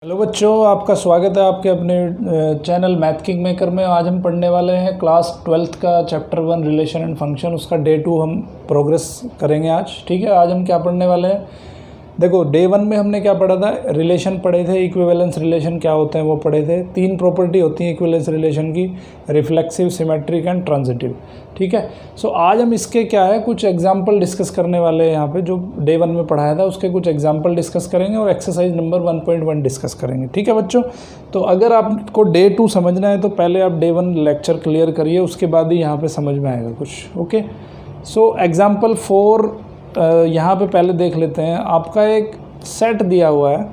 Hello बच्चों, आपका स्वागत है आपके अपने चैनल मैथ किंग मेकर में। आज हम पढ़ने वाले हैं क्लास 12th का चैप्टर 1 रिलेशन एंड फंक्शन, उसका डे 2 हम प्रोग्रेस करेंगे आज। ठीक है, आज हम क्या पढ़ने वाले हैं, देखो डे 1 में हमने क्या पढ़ा था, रिलेशन पढ़े थे, इक्विवेलेंस रिलेशन क्या होते हैं वो पढ़े थे। 3 प्रॉपर्टी होती हैं इक्विवेलेंस रिलेशन की, रिफ्लेक्सिव, सिमेट्रिक एंड ट्रांजिटिव। ठीक है, सो आज हम इसके क्या है कुछ एग्जाम्पल डिस्कस करने वाले हैं। यहाँ पे जो डे 1 में पढ़ाया था उसके कुछ एग्जाम्पल डिस्कस करेंगे और एक्सरसाइज नंबर 1.1 डिस्कस करेंगे। ठीक है बच्चों, तो अगर आपको डे 2 समझना है तो पहले आप डे 1 लेक्चर क्लियर करिए, उसके बाद ही यहाँ पे समझ में आएगा कुछ। ओके, सो एग्जाम्पल 4 यहाँ पे पहले देख लेते हैं। आपका एक सेट दिया हुआ है,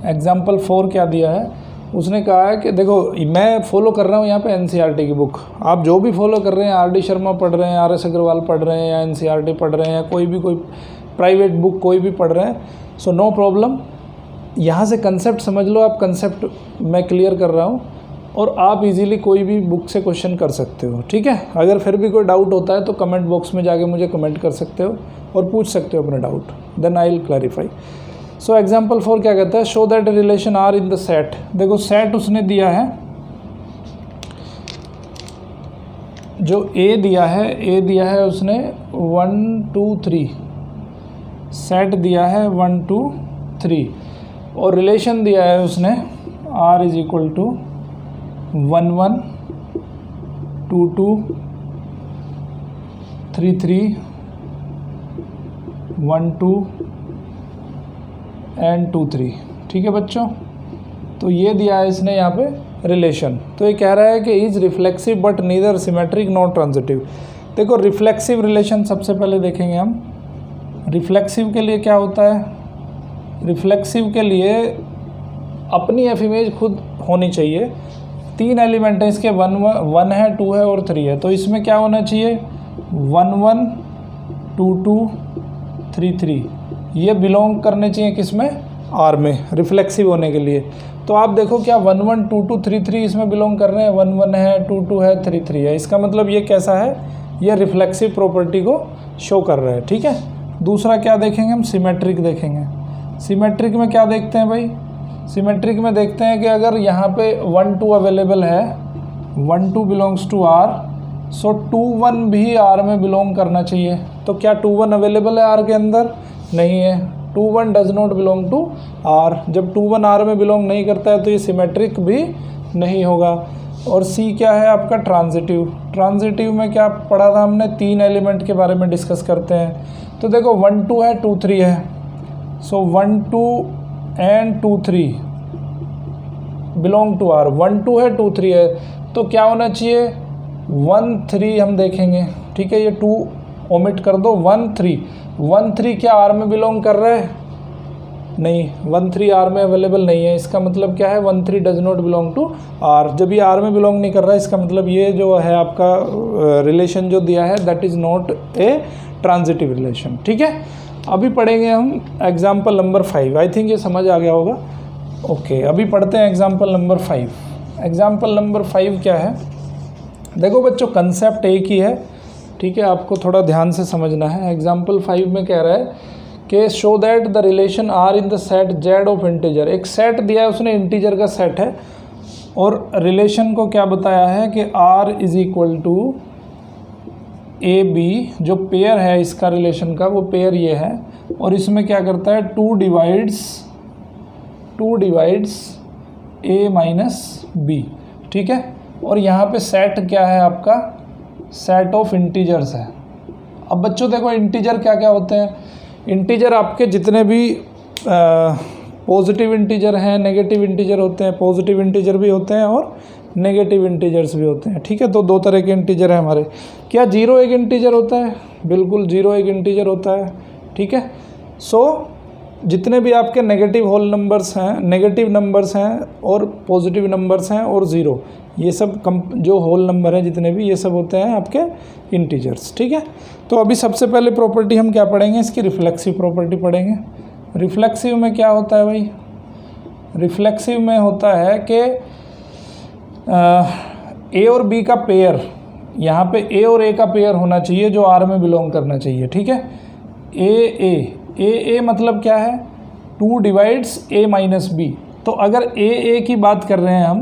एग्जाम्पल 4 क्या दिया है, उसने कहा है कि देखो मैं फॉलो कर रहा हूँ यहाँ पे एनसीईआरटी की बुक। आप जो भी फॉलो कर रहे हैं, आरडी शर्मा पढ़ रहे हैं, आरएस अग्रवाल पढ़ रहे हैं, या एनसीईआरटी पढ़ रहे हैं, या कोई प्राइवेट बुक कोई भी पढ़ रहे हैं, सो नो प्रॉब्लम। यहाँ से कंसेप्ट समझ लो, आप कंसेप्ट मैं क्लियर कर रहा हूँ और आप इजीली कोई भी बुक से क्वेश्चन कर सकते हो। ठीक है, अगर फिर भी कोई डाउट होता है तो कमेंट बॉक्स में जाके मुझे कमेंट कर सकते हो और पूछ सकते हो अपना doubt, then I will clarify. So example 4 क्या कहता है, show that relation R in the set. देखो सेट उसने दिया है, जो ए दिया है उसने 1 2 3 सेट दिया है 1 2 3 और रिलेशन दिया है उसने R is equal to 1 1 2 2 3 3 1 2 and 2 3। ठीक है बच्चों, तो ये दिया है इसने यहाँ पे रिलेशन। तो ये कह रहा है कि is reflexive but neither symmetric not transitive. देखो रिफ्लेक्सिव रिलेशन सबसे पहले देखेंगे हम। रिफ्लेक्सिव के लिए क्या होता है, रिफ्लेक्सिव के लिए अपनी एफ इमेज खुद होनी चाहिए। 3 एलिमेंट हैं इसके, 1 है, 2 है और 3 है। तो इसमें क्या होना चाहिए, 1 1 2 2 3 3, ये बिलोंग करने चाहिए किसमें, आर में, रिफ्लेक्सिव होने के लिए। तो आप देखो क्या 1 1 2 2 3 3 इसमें बिलोंग कर रहे हैं, 1 1 है, 2 2 है, 3 3 है। इसका मतलब ये कैसा है, ये रिफ्लेक्सिव प्रॉपर्टी को शो कर रहा है। ठीक है, दूसरा क्या देखेंगे हम, सिमेट्रिक देखेंगे। सिमेट्रिक में क्या देखते हैं भाई, सिमेट्रिक में देखते हैं कि अगर यहाँ पे 1 2 अवेलेबल है, 1 2 बिलोंग्स टू आर, सो 2 1 भी आर में बिलोंग करना चाहिए। तो क्या 2 1 अवेलेबल है आर के अंदर, नहीं है, 2 1 does not belong to R. जब 2 1 आर में बिलोंग नहीं करता है तो ये सिमेट्रिक भी नहीं होगा। और सी क्या है आपका, ट्रांजिटिव। ट्रांजिटिव में क्या पढ़ा था हमने, 3 एलिमेंट के बारे में डिस्कस करते हैं। तो देखो 1 2 है, 2 3 है, सो 1 2 एंड 2 3 बिलोंग टू आर। 1 2 है, 2 3 है, तो क्या होना चाहिए, 1 3 हम देखेंगे। ठीक है, ये 2 ओमिट कर दो, 1 3 1 3 क्या आर में बिलोंग कर रहा है, नहीं, 1 3 आर में अवेलेबल नहीं है। इसका मतलब क्या है, 1 3 does not belong to R. जब ये आर में बिलोंग नहीं कर रहा है, इसका मतलब ये जो है आपका रिलेशन जो दिया है that is not a transitive relation. ठीक है, अभी पढ़ेंगे हम एग्जाम्पल नंबर 5। आई थिंक ये समझ आ गया होगा। ओके, अभी पढ़ते हैं एग्जाम्पल नंबर 5। एग्जाम्पल नंबर 5 क्या है, देखो बच्चों कंसेप्ट एक ही है। ठीक है, आपको थोड़ा ध्यान से समझना है। एग्जाम्पल 5 में कह रहा है कि show that the relation R in the set Z of integer. एक सेट दिया है उसने, इंटीजर का सेट है, और रिलेशन को क्या बताया है कि R is equal to A B. जो पेयर है इसका रिलेशन का, वो पेयर ये है, और इसमें क्या करता है, 2 डिवाइड्स ए माइनस बी। ठीक है, और यहाँ पे सेट क्या है आपका, सेट ऑफ इंटीजर्स है। अब बच्चों देखो इंटीजर क्या क्या होते हैं, इंटीजर आपके जितने भी पॉजिटिव इंटीजर हैं, नेगेटिव इंटीजर होते हैं। पॉजिटिव इंटीजर भी होते हैं और नेगेटिव इंटीजर्स भी होते हैं। ठीक है, तो 2 तरह के इंटीजर हैं हमारे। क्या 0 एक इंटीजर होता है, बिल्कुल 0 एक इंटीजर होता है। ठीक है, सो जितने भी आपके नेगेटिव होल नंबर्स हैं, नेगेटिव नंबर्स हैं और पॉजिटिव नंबर्स हैं और 0, ये सब जो होल नंबर हैं जितने भी, ये सब होते हैं आपके इंटीजर्स। ठीक है, तो अभी सबसे पहले प्रॉपर्टी हम क्या पढ़ेंगे, इसकी रिफ्लेक्सिव प्रॉपर्टी पढ़ेंगे। रिफ्लेक्सिव में क्या होता है भाई, रिफ्लेक्सिव में होता है कि ए और बी का पेयर, यहाँ पे ए और ए का पेयर होना चाहिए जो आर में बिलोंग करना चाहिए। ठीक है, ए ए मतलब क्या है, 2 डिवाइड्स a माइनस बी। तो अगर a की बात कर रहे हैं हम,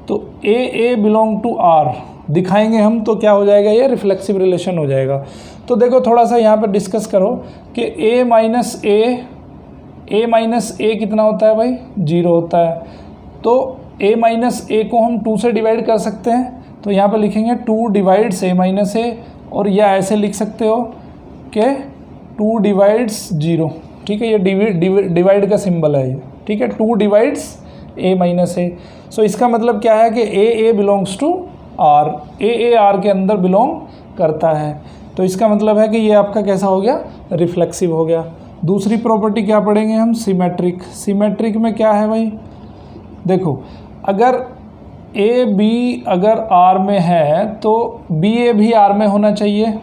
तो a बिलोंग टू r दिखाएंगे हम, तो क्या हो जाएगा, ये रिफ्लेक्सिव रिलेशन हो जाएगा। तो देखो थोड़ा सा यहाँ पर डिस्कस करो कि a माइनस ए कितना होता है भाई, 0 होता है। तो a माइनस ए को हम 2 से डिवाइड कर सकते हैं, तो यहाँ पर लिखेंगे 2 डिवाइड्स a माइनस ए, और या ऐसे लिख सकते हो कि 2 डिवाइड्स 0, ठीक है, ये डिवाइड का सिंबल है ये, ठीक है, 2 divides a minus A. So इसका मतलब क्या है कि a belongs to r, a r के अंदर बिलोंग करता है। तो इसका मतलब है कि ये आपका कैसा हो गया, रिफ्लेक्सिव हो गया। दूसरी प्रॉपर्टी क्या पढ़ेंगे हम, सिमेट्रिक। सिमेट्रिक में क्या है भाई, देखो अगर ए बी अगर आर में है तो बी ए भी आर में होना चाहिए।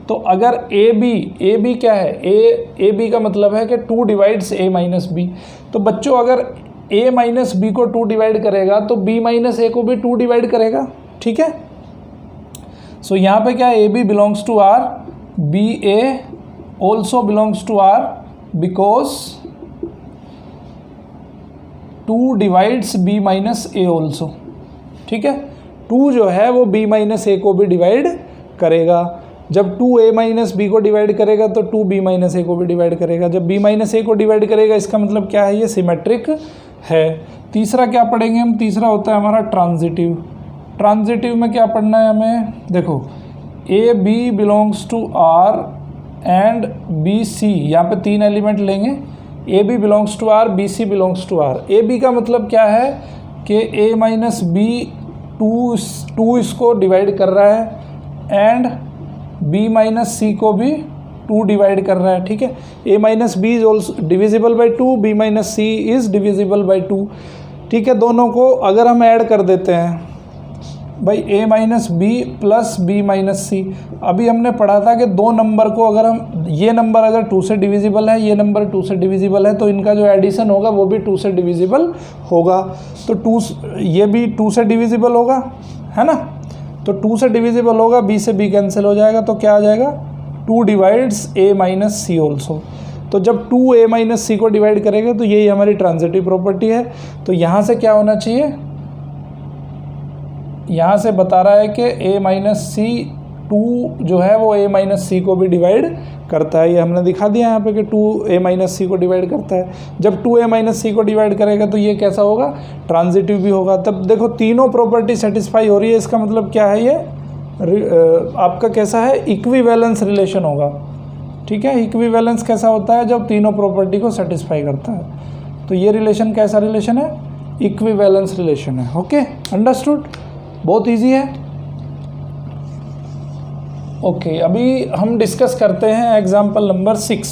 तो अगर ए बी क्या है, ए बी का मतलब है कि 2 डिवाइड्स ए माइनस बी। तो बच्चों अगर ए माइनस बी को 2 डिवाइड करेगा तो बी माइनस ए को भी 2 डिवाइड करेगा, ठीक है। सो यहाँ पे क्या है, A B belongs to R, B A also belongs to R because 2 divides B minus A also, ठीक है। 2 जो है वो b माइनस ए को भी डिवाइड करेगा। जब 2 a माइनस बी को डिवाइड करेगा तो 2 b माइनस ए को भी डिवाइड करेगा। जब b माइनस ए को डिवाइड करेगा, इसका मतलब क्या है, ये सिमेट्रिक है। तीसरा क्या पढ़ेंगे हम, तीसरा होता है हमारा ट्रांजिटिव। ट्रांजिटिव में क्या पढ़ना है हमें, देखो A B belongs to R and B C, यहाँ पे 3 एलिमेंट लेंगे, A B belongs to R, B C belongs to R. A B का मतलब क्या है कि ए माइनस बी 2 इसको डिवाइड कर रहा है एंड बी माइनस सी को भी 2 डिवाइड कर रहा है, ठीक है। A minus b is also divisible by 2, b minus c is divisible by 2, ठीक है। दोनों को अगर हम ऐड कर देते हैं भाई, a minus b plus b minus c, अभी हमने पढ़ा था कि 2 नंबर को अगर हम, ये नंबर अगर 2 से डिविजिबल है, ये नंबर 2 से डिविजिबल है, तो इनका जो एडिशन होगा वो भी 2 से डिविजिबल होगा। तो 2 ये भी 2 से डिविजिबल होगा, है ना। तो 2 से डिविजिबल होगा, बी से बी कैंसिल हो जाएगा, तो क्या आ जाएगा, 2 डिवाइड्स ए माइनस सी ऑल्सो। तो जब 2 ए माइनस सी को डिवाइड करेगा तो यही हमारी ट्रांजिटिव प्रॉपर्टी है। तो यहाँ से क्या होना चाहिए, यहाँ से बता रहा है कि ए माइनस सी 2 जो है वो ए माइनस सी को भी डिवाइड करता है। ये हमने दिखा दिया यहाँ पे कि 2 ए माइनस सी को डिवाइड करता है। जब 2 ए माइनस सी को डिवाइड करेगा तो ये कैसा होगा, ट्रांजिटिव भी होगा। तब देखो तीनों प्रॉपर्टी सेटिस्फाई हो रही है, इसका मतलब क्या है, ये आपका कैसा है, इक्विवेलेंस रिलेशन होगा, ठीक है। इक्विवेलेंस कैसा होता है, जब तीनों प्रॉपर्टी को सेटिस्फाई करता है। तो ये रिलेशन कैसा रिलेशन है, इक्विवेलेंस रिलेशन है। ओके, अंडरस्टूड, बहुत इजी है। ओके, अभी हम डिस्कस करते हैं एग्जाम्पल नंबर 6।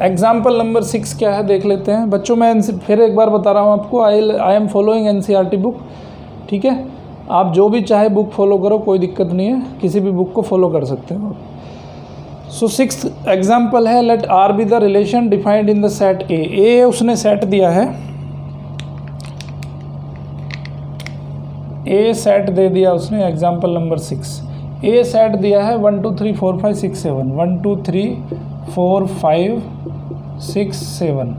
एग्जाम्पल नंबर 6 क्या है देख लेते हैं बच्चों। मैं फिर एक बार बता रहा हूँ आपको, I am following NCERT book, ठीक है। आप जो भी चाहे बुक फॉलो करो, कोई दिक्कत नहीं है, किसी भी बुक को फॉलो कर सकते हो। सो 6th एग्जाम्पल है, let R be the relation defined in the set A उसने सेट दिया है, ए सेट दे दिया उसने। एग्जाम्पल नंबर 6, ए सेट दिया है 1 2 3 4 5 6 7, 1 2 3 4 5 6 7,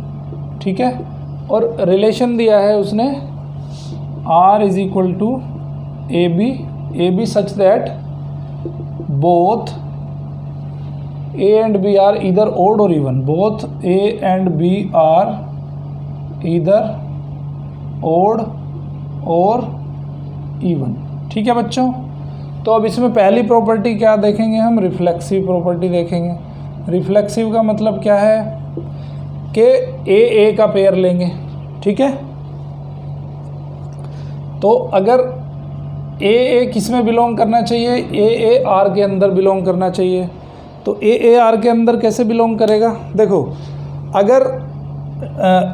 ठीक है। और रिलेशन दिया है उसने R is equal to A B such that both A and B are either odd or even, both A and B are either odd or even, ठीक है बच्चों। तो अब इसमें पहली प्रॉपर्टी क्या देखेंगे हम, रिफ्लेक्सिव प्रॉपर्टी देखेंगे। रिफ्लेक्सिव का मतलब क्या है कि ए का पेयर लेंगे, ठीक है। तो अगर ए किस में बिलोंग करना चाहिए, ए आर के अंदर बिलोंग करना चाहिए। तो ए आर के अंदर कैसे बिलोंग करेगा, देखो अगर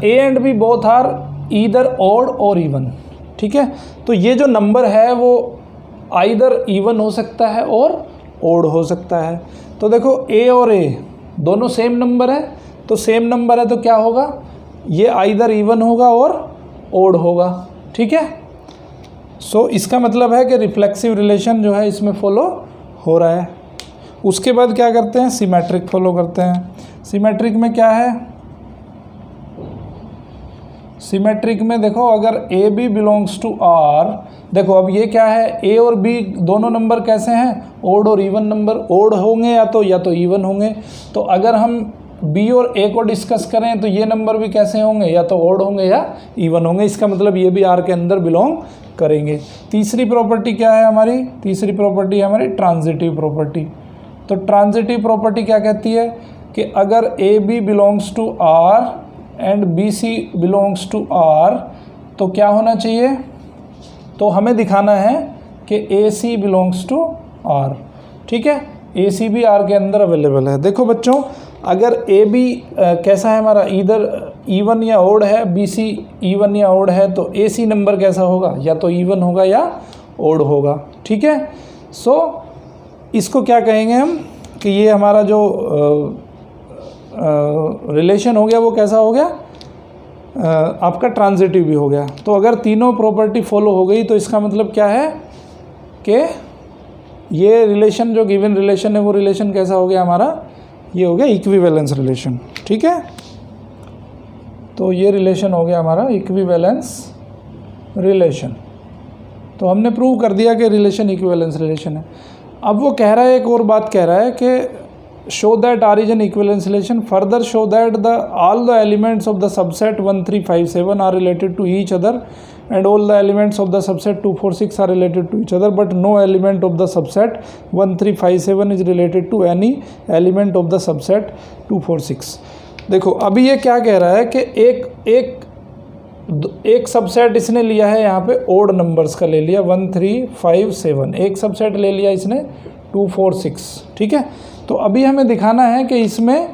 A and B both are either odd or even, ठीक है। तो ये जो नंबर है वो आइदर इवन हो सकता है और ओड हो सकता है। तो देखो ए और ए दोनों सेम नंबर है, तो सेम नंबर है तो क्या होगा, ये आइदर इवन होगा और ओड होगा, ठीक है। सो इसका मतलब है कि रिफ्लेक्सिव रिलेशन जो है इसमें फॉलो हो रहा है। उसके बाद क्या करते हैं, सिमेट्रिक फॉलो करते हैं। सिमेट्रिक में क्या है, सिमेट्रिक में देखो अगर A B belongs to R, देखो अब ये क्या है, ए और बी दोनों नंबर कैसे हैं, odd or even number, odd होंगे या तो इवन होंगे। तो अगर हम बी और ए को डिस्कस करें तो ये नंबर भी कैसे होंगे, या तो ओड होंगे या इवन होंगे, इसका मतलब ये भी आर के अंदर बिलोंग करेंगे। तीसरी प्रॉपर्टी क्या है हमारी, तीसरी प्रॉपर्टी है हमारी ट्रांजिटिव प्रॉपर्टी। तो ट्रांजिटिव प्रॉपर्टी क्या कहती है कि अगर A B belongs to R and B C belongs to R तो क्या होना चाहिए, तो हमें दिखाना है कि A C belongs to R. ठीक है, ए सी भी आर के अंदर अवेलेबल है। देखो बच्चों, अगर ए बी कैसा है हमारा, इधर इवन या ओड है, बी सी इवन या ओड है, तो ए सी नंबर कैसा होगा, या तो इवन होगा या ओड होगा। ठीक है, सो इसको क्या कहेंगे हम कि ये हमारा जो रिलेशन हो गया वो कैसा हो गया, आपका ट्रांजिटिव भी हो गया। तो अगर तीनों प्रॉपर्टी फॉलो हो गई तो इसका मतलब क्या है कि ये रिलेशन जो गिवन रिलेशन है वो रिलेशन कैसा हो गया हमारा, ये हो गया इक्विवेलेंस रिलेशन। ठीक है, तो ये रिलेशन हो गया हमारा इक्विवेलेंस रिलेशन। तो हमने प्रूव कर दिया कि रिलेशन इक्विवेलेंस रिलेशन है। अब वो कह रहा है, एक और बात कह रहा है कि show that R is an equivalence relation, further show that all the elements of the subset 1 3 5 7 are related to each other and all the elements of the subset 2 4 6 are related to each other, but no element of the subset 1 3 5 7 is related to any element of the subset 2 4 6। देखो अभी ये क्या कह रहा है कि एक subset इसने लिया है यहाँ पे ओड नंबर्स का ले लिया 1 3 5 7, एक सबसेट ले लिया इसने 2 4 6। ठीक है, तो अभी हमें दिखाना है कि इसमें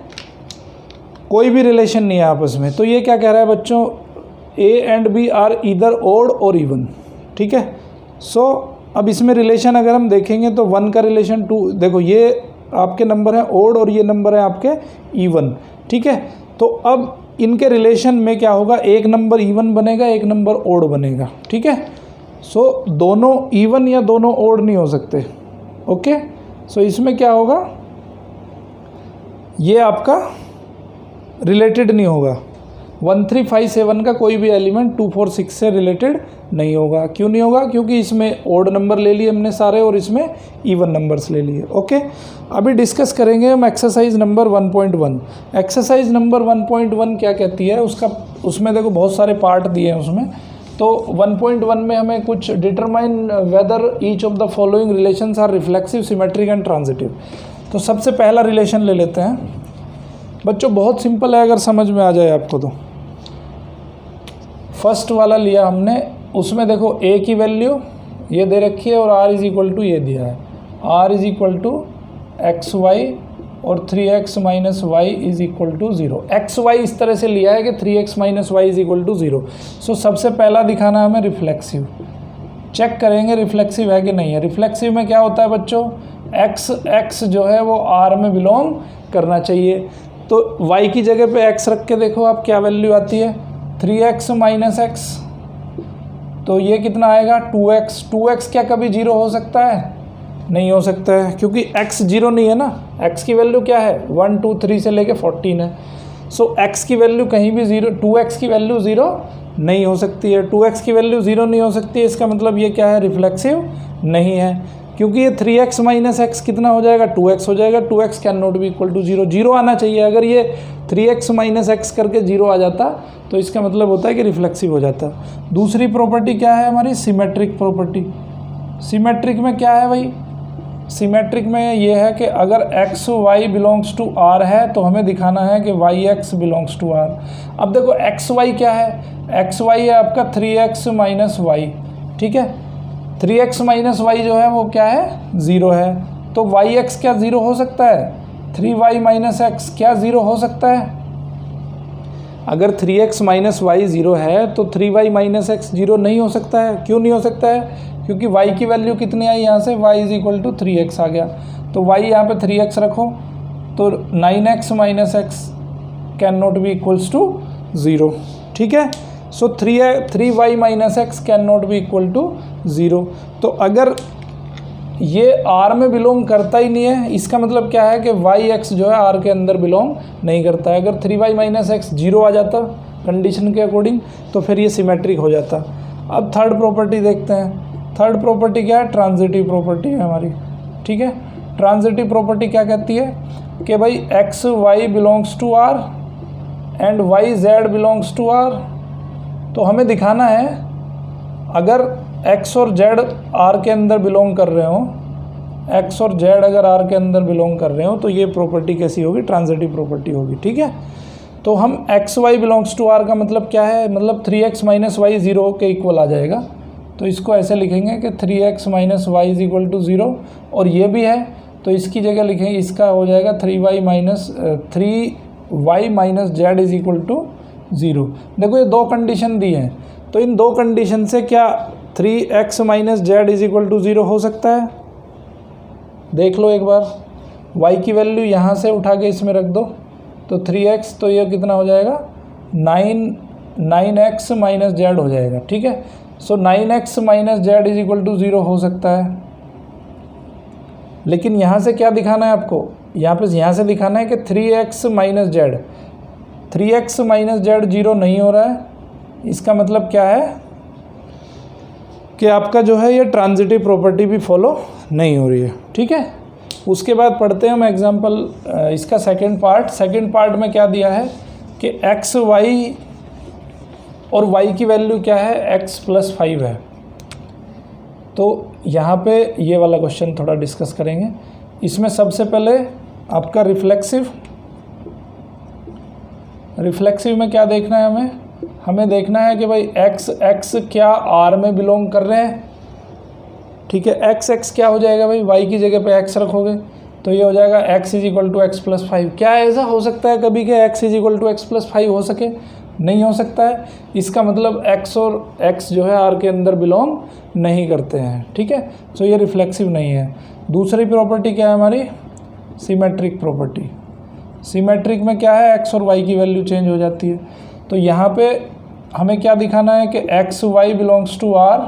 कोई भी रिलेशन नहीं है आपस में। तो ये क्या कह रहा है बच्चों, A and B are either odd or even. ठीक है, सो अब इसमें रिलेशन अगर हम देखेंगे तो 1 का रिलेशन 2, देखो ये आपके नंबर हैं ओड और ये नंबर है आपके इवन। ठीक है, तो अब इनके रिलेशन में क्या होगा, एक नंबर इवन बनेगा, एक नंबर ओड बनेगा। ठीक है, सो दोनों इवन या दोनों ओड नहीं हो सकते। ओके, सो इसमें क्या होगा, ये आपका रिलेटेड नहीं होगा, 1 3 5 7 का कोई भी एलिमेंट 2 4 6 से रिलेटेड नहीं होगा। क्यों नहीं होगा, क्योंकि इसमें ओड नंबर ले लिए हमने सारे और इसमें इवन नंबर्स ले लिए। ओके, अभी डिस्कस करेंगे हम एक्सरसाइज नंबर 1.1। एक्सरसाइज नंबर 1.1 क्या कहती है, उसमें देखो बहुत सारे पार्ट दिए हैं उसमें। तो 1.1 में हमें कुछ determine whether each of the following relations are reflexive, symmetric and transitive. तो सबसे पहला रिलेशन ले लेते हैं बच्चों, बहुत सिंपल है अगर समझ में आ जाए आपको तो। फर्स्ट वाला लिया हमने, उसमें देखो ए की वैल्यू ये दे रखी है और आर इज़ इक्वल टू ये दिया है, R is equal to x Y और 3x minus Y is equal to 0। X Y इस तरह से लिया है कि 3x minus Y is equal to 0। So सबसे पहला दिखाना हमें रिफ्लेक्सिव। चेक करेंगे रिफ्लेक्सिव है कि नहीं है। रिफ्लेक्सिव में क्या होता है बच्चों, x जो है वो r में बिलोंग करना चाहिए। तो y की जगह पे x रख के देखो आप क्या वैल्यू आती है, 3x माइनस एक्स, तो ये कितना आएगा 2x। 2x क्या कभी 0 हो सकता है, नहीं हो सकता है, क्योंकि x 0 नहीं है ना। x की वैल्यू क्या है 1 2 3 से लेके 14 है। सो x की वैल्यू कहीं भी 0, 2x की वैल्यू 0 नहीं हो सकती है। 2x की वैल्यू 0 नहीं हो सकती है, इसका मतलब ये क्या है, रिफ्लेक्सिव नहीं है, क्योंकि ये 3x माइनस एक्स कितना हो जाएगा 2x हो जाएगा। 2x can not be equal to 0, 0 आना चाहिए। अगर ये 3x माइनस एक्स करके 0 आ जाता तो इसका मतलब होता है कि रिफ्लेक्सिव हो जाता। दूसरी प्रॉपर्टी क्या है हमारी, सिमेट्रिक प्रॉपर्टी। सिमेट्रिक में क्या है भाई, सिमेट्रिक में ये है कि अगर x y belongs to R है तो हमें दिखाना है कि y x belongs to R. अब देखो एक्स वाई क्या है, एक्स वाई है आपका 3x माइनस वाई। ठीक है, 3x माइनस वाई जो है वो क्या है 0 है। तो वाई एक्स क्या 0 हो सकता है, 3y माइनस एक्स क्या 0 हो सकता है। अगर 3x माइनस वाई 0 है तो 3y माइनस एक्स 0 नहीं हो सकता है। क्यों नहीं हो सकता है, क्योंकि y की वैल्यू कितनी आई यहाँ से, y is equal to 3x आ गया। तो y यहाँ पे 3x रखो तो 9x minus x can not be equals to 0। ठीक है, so 3y minus x can not be equal to 0। तो अगर ये R में बिलोंग करता ही नहीं है, इसका मतलब क्या है कि वाई एक्स जो है R के अंदर बिलोंग नहीं करता है। अगर 3y माइनस एक्स 0 आ जाता कंडीशन के अकॉर्डिंग, तो फिर ये सिमेट्रिक हो जाता। अब थर्ड प्रॉपर्टी देखते हैं। थर्ड प्रॉपर्टी क्या है? ट्रांजिटिव प्रॉपर्टी है हमारी, ठीक है। ट्रांजिटिव प्रॉपर्टी क्या कहती है कि भाई x y belongs to R and y z belongs to R. तो हमें दिखाना है अगर एक्स और जेड आर के अंदर बिलोंग कर रहे हो, एक्स और जेड अगर आर के अंदर बिलोंग कर रहे हो तो ये प्रॉपर्टी कैसी होगी? ट्रांजिटिव प्रॉपर्टी होगी, ठीक है। तो हम x y belongs to R का मतलब क्या है? मतलब 3x माइनस वाई 0 के इक्वल आ जाएगा। तो इसको ऐसे लिखेंगे कि 3x minus y is equal to 0, और ये भी है तो इसकी जगह लिखेंगे, इसका हो जाएगा 3y minus z is equal to 0। देखो ये दो कंडीशन दी हैं, तो इन दो कंडीशन से क्या 3x minus z is equal to 0 हो सकता है? देख लो एक बार। y की वैल्यू यहाँ से उठा के इसमें रख दो, तो 3x, तो ये कितना हो जाएगा? 9x माइनस जेड हो जाएगा, ठीक है। So 9x minus z is equal to 0 हो सकता है। लेकिन यहाँ से क्या दिखाना है आपको? यहाँ से दिखाना है कि 3x minus Z, 3x minus Z 0 नहीं हो रहा है। इसका मतलब क्या है कि आपका जो है ये ट्रांजिटिव प्रॉपर्टी भी फॉलो नहीं हो रही है, ठीक है। उसके बाद पढ़ते हैं हम एग्जांपल इसका सेकंड पार्ट में क्या दिया है कि एक्स वाई और वाई की वैल्यू क्या है? x प्लस 5 है। तो यहाँ पे ये वाला क्वेश्चन थोड़ा डिस्कस करेंगे। इसमें सबसे पहले आपका रिफ्लेक्सिव में क्या देखना है? हमें देखना है कि भाई x क्या r में बिलोंग कर रहे हैं, ठीक है। x क्या हो जाएगा भाई? y की जगह पे x रखोगे तो ये हो जाएगा x is equal to x plus 5। क्या ऐसा हो सकता है कभी कि x is equal to x plus 5 हो सके? नहीं हो सकता है। इसका मतलब x और x जो है r के अंदर बिलोंग नहीं करते हैं, ठीक है। सो ये रिफ्लेक्सिव नहीं है। दूसरी प्रॉपर्टी क्या है हमारी? Symmetric property. सिमेट्रिक में क्या है? x और y की वैल्यू चेंज हो जाती है। तो यहाँ पे हमें क्या दिखाना है कि x y belongs to R,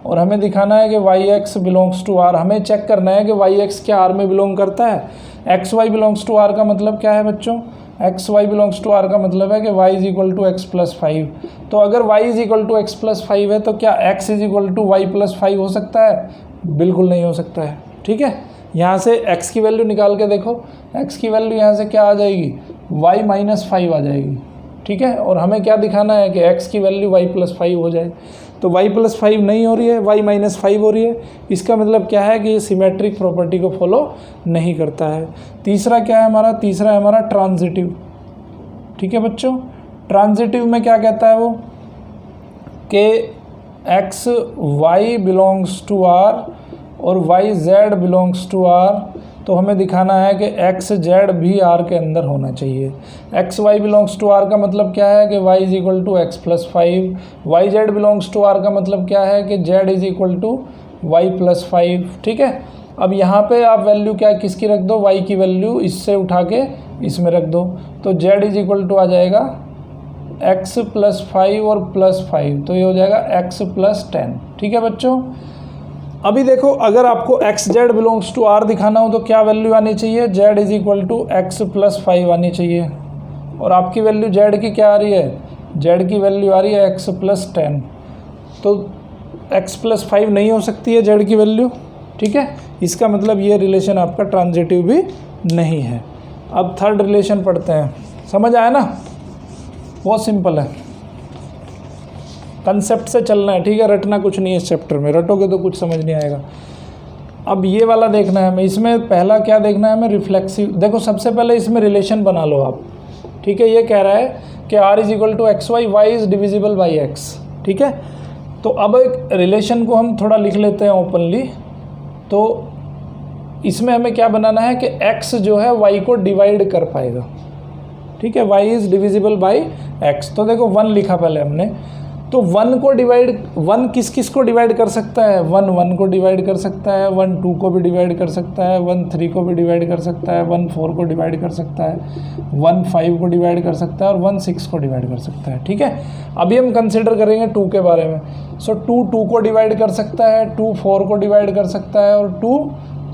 और हमें दिखाना है कि y x belongs to R. हमें चेक करना है कि वाई एक्स क्या आर में बिलोंग करता है। X y belongs to R का मतलब क्या है बच्चों? X y belongs to R का मतलब है कि y is equal to x plus 5। तो अगर y is equal to x plus 5 है तो क्या x is equal to y plus 5 हो सकता है? बिल्कुल नहीं हो सकता है, ठीक है। यहाँ से एक्स की वैल्यू निकाल के देखो, एक्स की वैल्यू यहाँ से क्या आ जाएगी? वाई माइनस 5 आ जाएगी, ठीक है। और हमें क्या दिखाना है कि x की वैल्यू y प्लस 5 हो जाए। तो y प्लस 5 नहीं हो रही है, y माइनस 5 हो रही है। इसका मतलब क्या है कि ये सिमेट्रिक प्रॉपर्टी को फॉलो नहीं करता है। तीसरा क्या है हमारा? तीसरा है हमारा ट्रांजिटिव, ठीक है बच्चों। ट्रांजिटिव में क्या कहता है वो कि x y belongs to r और y z belongs to r। तो हमें दिखाना है कि एक्स जेड भी आर के अंदर होना चाहिए। X y belongs to R का मतलब क्या है कि y is equal to x plus 5। Y z belongs to R का मतलब क्या है कि z is equal to y plus 5, ठीक है। अब यहाँ पे आप वैल्यू क्या किसकी रख दो? वाई की वैल्यू इससे उठा के इसमें रख दो, तो जेड इज इक्वल टू आ जाएगा एक्स प्लस 5 और प्लस 5, तो ये हो जाएगा एक्स प्लस 10, ठीक है बच्चों। अभी देखो, अगर आपको x z belongs to R दिखाना हो तो क्या वैल्यू आनी चाहिए? Z is equal to x plus 5 आनी चाहिए। और आपकी वैल्यू जेड की क्या आ रही है? जेड की वैल्यू आ रही है एक्स प्लस 10। तो एक्स प्लस 5 नहीं हो सकती है जेड की वैल्यू, ठीक है। इसका मतलब ये रिलेशन आपका ट्रांजिटिव भी नहीं है। अब थर्ड रिलेशन पढ़ते हैं। समझ आया ना? बहुत सिंपल है, कंसेप्ट से चलना है, ठीक है। रटना कुछ नहीं है इस चैप्टर में, रटोगे तो कुछ समझ नहीं आएगा। अब ये वाला देखना है हमें। इसमें पहला क्या देखना है हमें? रिफ्लेक्सिव। देखो सबसे पहले इसमें रिलेशन बना लो आप, ठीक है। ये कह रहा है कि r is equal to x y, y is divisible by x, ठीक है। तो अब एक रिलेशन को हम थोड़ा लिख लेते हैं ओपनली। तो इसमें हमें क्या बनाना है कि x जो है y को डिवाइड कर पाएगा, ठीक है। y is divisible by x। तो देखो 1 लिखा पहले हमने, तो 1 को डिवाइड, 1 किस किस को डिवाइड कर सकता है? 1 1 को डिवाइड कर सकता है, 1 2 को भी डिवाइड कर सकता है, 1 3 को भी डिवाइड कर सकता है, 1 4 को डिवाइड कर सकता है, 1 5 को डिवाइड कर सकता है और 1 6 को डिवाइड कर सकता है, ठीक है। अभी हम कंसिडर करेंगे 2 के बारे में। सो 2 2 को डिवाइड कर सकता है, 2 4 को डिवाइड कर सकता है और 2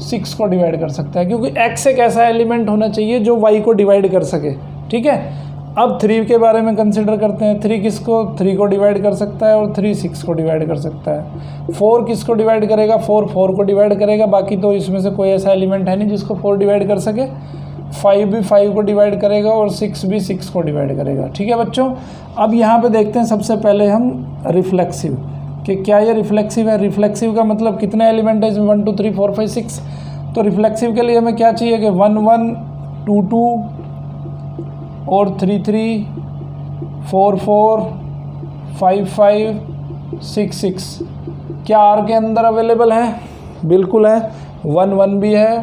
6 को डिवाइड कर सकता है, क्योंकि x एक ऐसा एलिमेंट होना चाहिए जो y को डिवाइड कर सके, ठीक है। अब 3 के बारे में कंसिडर करते हैं। 3 किसको, 3 को डिवाइड कर सकता है और 3 6 को डिवाइड कर सकता है। 4 किसको डिवाइड करेगा, 4 को डिवाइड करेगा, बाकी तो इसमें से कोई ऐसा एलिमेंट है नहीं जिसको 4 डिवाइड कर सके। 5 भी 5 को डिवाइड करेगा और 6 भी 6 को डिवाइड करेगा। ठीक है बच्चों, अब यहाँ पे देखते हैं सबसे पहले हम रिफ्लेक्सिव कि क्या ये रिफ्लेक्सिव है। रिफ्लेक्सिव का मतलब कितने एलिमेंट है इसमें, 1 2 3 4 5 6। तो रिफ्लेक्सिव के लिए हमें क्या चाहिए कि 1 1 2 2 और 3 3 4 4 5 5 6 6। क्या आर के अंदर अवेलेबल है? बिल्कुल है। 1 1 भी है,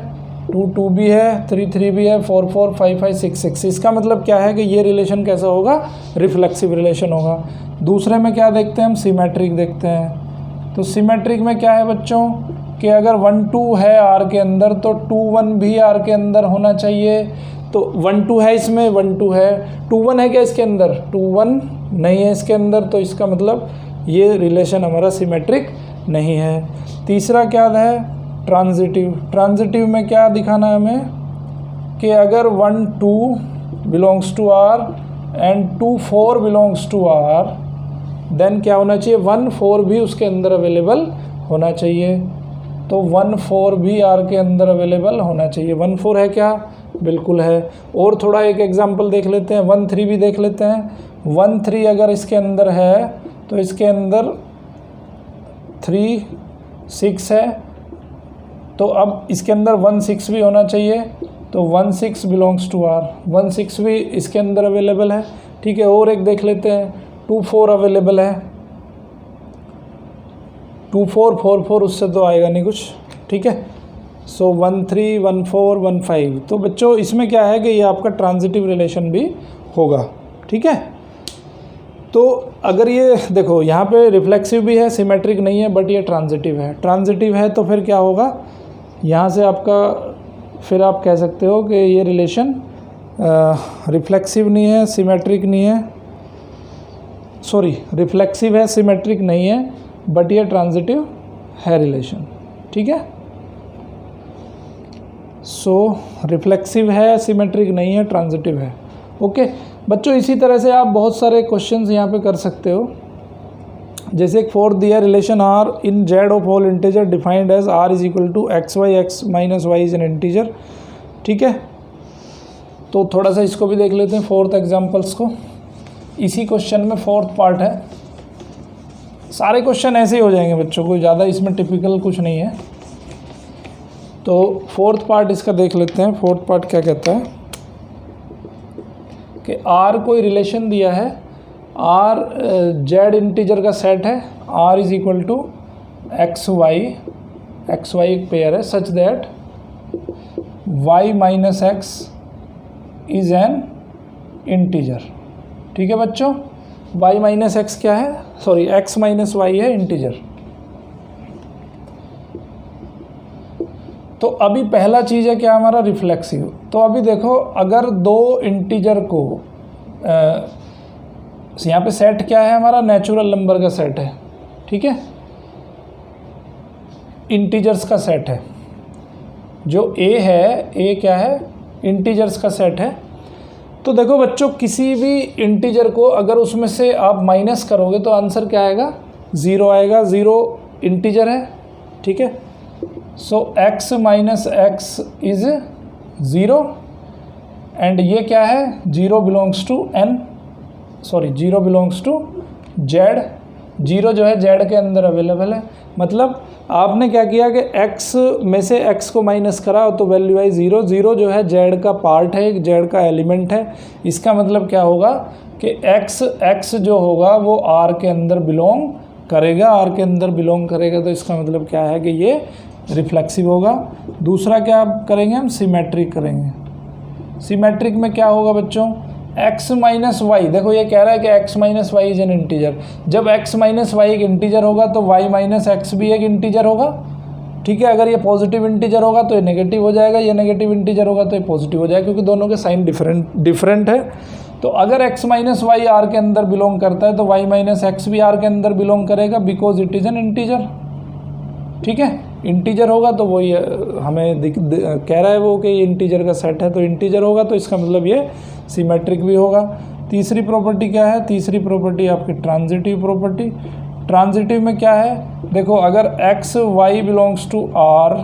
2 2 भी है, 3 3 भी है, 4 4 5 5 6 6। इसका मतलब क्या है कि ये रिलेशन कैसा होगा, रिफ्लेक्सिव रिलेशन होगा। दूसरे में क्या देखते हैं हम, सिमेट्रिक देखते हैं। तो सिमेट्रिक में क्या है बच्चों कि अगर 1 2 है आर के अंदर तो 2 1 भी आर के अंदर होना चाहिए। तो 1 2 है इसमें, 1 2 है, 2 1 है क्या इसके अंदर, 2 1 नहीं है इसके अंदर। तो इसका मतलब ये रिलेशन हमारा सिमेट्रिक नहीं है। तीसरा क्या है, ट्रांजिटिव। ट्रांजिटिव में क्या दिखाना है हमें कि अगर 1 2 belongs to R and 2 4 belongs to R, then क्या होना चाहिए, 1 4 भी उसके अंदर अवेलेबल होना चाहिए। तो 1 4 भी आर के अंदर अवेलेबल होना चाहिए। 1 4 है क्या, बिल्कुल है। और थोड़ा एक एग्जांपल देख लेते हैं, 1 3 भी देख लेते हैं। 1 3 अगर इसके अंदर है तो इसके अंदर 3 6 है, तो अब इसके अंदर 1 6 भी होना चाहिए। तो 1 6 बिलोंग्स टू आर, 1 6 भी इसके अंदर अवेलेबल है। ठीक है, और एक देख लेते हैं, 2 4 अवेलेबल है। 2 4 4 4 उससे तो आएगा नहीं कुछ। ठीक है, सो 1 3 1 4 1 5। तो बच्चों इसमें क्या है कि ये आपका ट्रांजिटिव रिलेशन भी होगा। ठीक है, तो अगर ये देखो यहाँ पे रिफ्लेक्सिव भी है, सिमेट्रिक नहीं है, बट ये ट्रांजिटिव है। ट्रांजिटिव है तो फिर क्या होगा, यहाँ से आपका फिर आप कह सकते हो कि ये रिलेशन रिफ्लेक्सिव नहीं है, सिमेट्रिक नहीं है, सॉरी रिफ्लेक्सिव है, सिमेट्रिक नहीं है, बट ये ट्रांजिटिव है रिलेशन। ठीक है, सो रिफ्लेक्सिव है, सिमेट्रिक नहीं है, ट्रांजिटिव है। ओके बच्चों, इसी तरह से आप बहुत सारे क्वेश्चंस यहाँ पे कर सकते हो। जैसे एक फोर्थ दिया, relation R in Z of whole integer defined as R is equal to x y x minus y is an integer. ठीक है, तो थोड़ा सा इसको भी देख लेते हैं, फोर्थ एग्जांपल्स को। इसी क्वेश्चन में फोर्थ पार्ट है। सारे क्वेश्चन ऐसे ही हो जाएंगे बच्चों, कोई ज़्यादा इसमें टिपिकल कुछ नहीं है। तो फोर्थ पार्ट इसका देख लेते हैं। फोर्थ पार्ट क्या कहता है कि आर कोई रिलेशन दिया है, आर जेड इंटीजर का सेट है, R is equal to x y एक पेयर है, such that y minus x is an integer. ठीक है बच्चों, वाई माइनस एक्स क्या है, सॉरी एक्स माइनस वाई है इंटीजर। तो अभी पहला चीज़ है क्या हमारा, रिफ्लेक्सिव। तो अभी देखो, अगर दो इंटीजर को यहाँ पे सेट क्या है हमारा, नेचुरल नंबर का सेट है। ठीक है, इंटीजर्स का सेट है। जो ए है, ए क्या है, इंटीजर्स का सेट है। तो देखो बच्चों, किसी भी इंटीजर को अगर उसमें से आप माइनस करोगे तो आंसर क्या आएगा, 0 आएगा। 0 इंटीजर है। ठीक है, so x minus x is 0 and ये क्या है, 0 belongs to n, sorry 0 belongs to z। 0 जो है z के अंदर अवेलेबल है। मतलब आपने क्या किया कि x में से x को माइनस करा तो वैल्यू आई 0। 0 जो है z का पार्ट है, एक z का एलिमेंट है। इसका मतलब क्या होगा कि x जो होगा वो r के अंदर बिलोंग करेगा, r के अंदर बिलोंग करेगा। तो इसका मतलब क्या है कि ये रिफ्लेक्सिव होगा। दूसरा क्या करेंगे हम, सिमेट्रिक करेंगे। सिमेट्रिक में क्या होगा बच्चों, x माइनस वाई, देखो ये कह रहा है कि x minus y is an integer. जब x माइनस वाई एक इंटीजर होगा तो y माइनस एक्स भी एक इंटीजर होगा। ठीक है, अगर ये पॉजिटिव इंटीजर होगा तो ये नेगेटिव हो जाएगा, ये नेगेटिव इंटीजर होगा तो ये पॉजिटिव हो जाएगा, क्योंकि दोनों के साइन डिफरेंट है। तो अगर x माइनस वाई आर के अंदर बिलोंग करता है तो y माइनस एक्स भी आर के अंदर बिलोंग करेगा, because it is an integer. ठीक है, इंटीजर होगा तो वही हमें कह रहा है वो कि ये इंटीजर का सेट है, तो इंटीजर होगा तो इसका मतलब ये सिमेट्रिक भी होगा। तीसरी प्रॉपर्टी क्या है? तीसरी प्रॉपर्टी आपकी ट्रांजिटिव प्रॉपर्टी। ट्रांजिटिव में क्या है? देखो अगर x y belongs to R,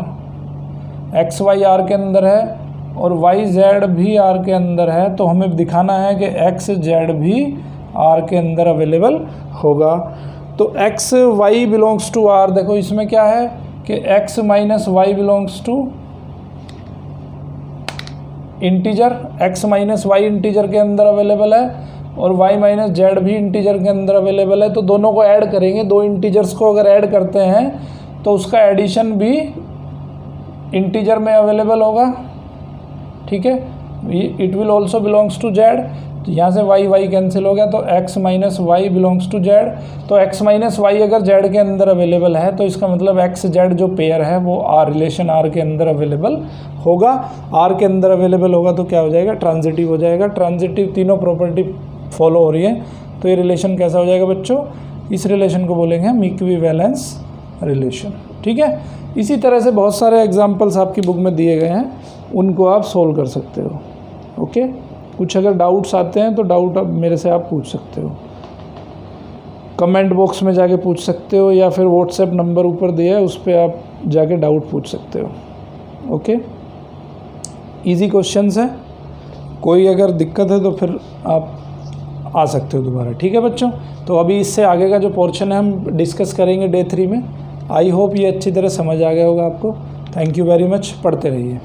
x y R के अंदर है और वाई जेड भी आर के अंदर है, तो हमें दिखाना है कि एक्स जेड भी आर के अंदर अवेलेबल होगा। तो x y belongs to R, देखो इसमें क्या है कि x minus y belongs to integer, x minus y integer के अंदर अवेलेबल है और वाई माइनस जेड भी इंटीजर के अंदर अवेलेबल है। तो दोनों को ऐड करेंगे, दो इंटीजर्स को अगर ऐड करते हैं तो उसका एडिशन भी इंटीजर में अवेलेबल होगा, ठीक है। It will also belongs to Z, तो यहाँ से वाई वाई कैंसिल हो गया, तो x minus y belongs to Z. तो एक्स माइनस वाई अगर जेड के अंदर अवेलेबल है तो इसका मतलब एक्स जेड जो पेयर है वो आर, रिलेशन आर के अंदर अवेलेबल होगा। आर के अंदर अवेलेबल होगा तो क्या हो जाएगा? ट्रांजिटिव हो जाएगा। ट्रांजिटिव तीनों प्रॉपर्टी फॉलो हो रही है, तो ये रिलेशन कैसा हो जाएगा बच्चों? इस रिलेशन को बोलेंगे हम इक्विवेलेंस रिलेशन, ठीक है। इसी तरह से बहुत सारे एग्जाम्पल्स आपकी बुक में दिए गए हैं, उनको आप सोल्व कर सकते हो, ओके। कुछ अगर डाउट्स आते हैं तो डाउट अब मेरे से आप पूछ सकते हो, कमेंट बॉक्स में जाके पूछ सकते हो, या फिर व्हाट्सएप नंबर ऊपर दिया है उस पर आप जाके डाउट पूछ सकते हो, ओके। इजी क्वेश्चंस है, कोई अगर दिक्कत है तो फिर आप आ सकते हो दोबारा, ठीक है बच्चों। तो अभी इससे आगे का जो पोर्शन है हम डिस्कस करेंगे डे 3 में। आई होप ये अच्छी तरह समझ आ गया होगा आपको। थैंक यू वेरी मच, पढ़ते रहिए।